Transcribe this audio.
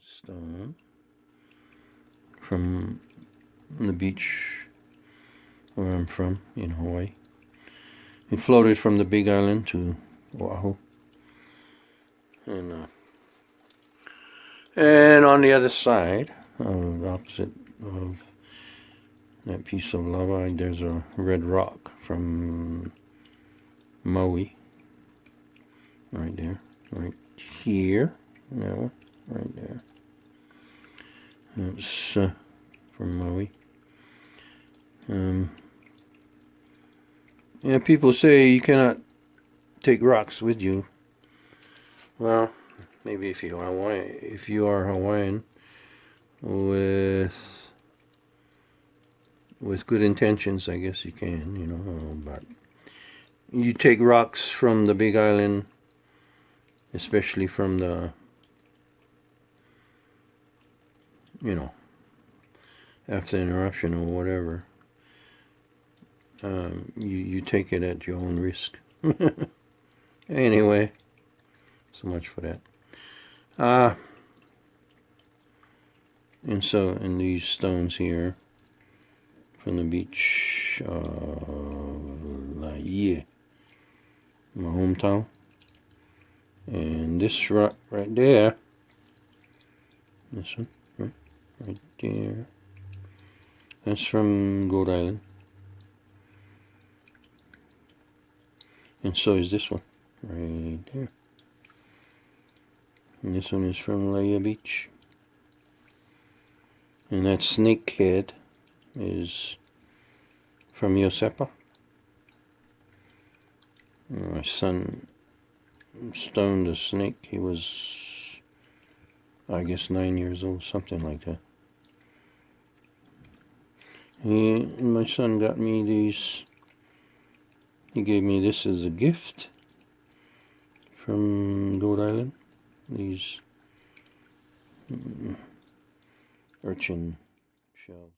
stone from the beach where I'm from in Hawaii. It floated from the Big Island to Oahu. And on the other side, opposite of that piece of lava, there's a red rock from Maui. Right there. Right here. No, right there. That's from Maui. Yeah, people say you cannot take rocks with you. Well, maybe if you are Hawaiian with good intentions, I guess you can, you know. But you take rocks from the Big Island, especially from the, you know, after an eruption or whatever. You take it at your own risk. Anyway, so much for that. And these stones here from the beach of die.I, my hometown. And this rock right there, this one, right there, that's from Goat Island. And so is this one, right there. And this one is from Laia Beach. And that snake head is from Yosepa. My son stoned a snake. He was, I guess, 9 years old, something like that. And my son got me these. He gave me this as a gift from Goat Island. These urchin shells.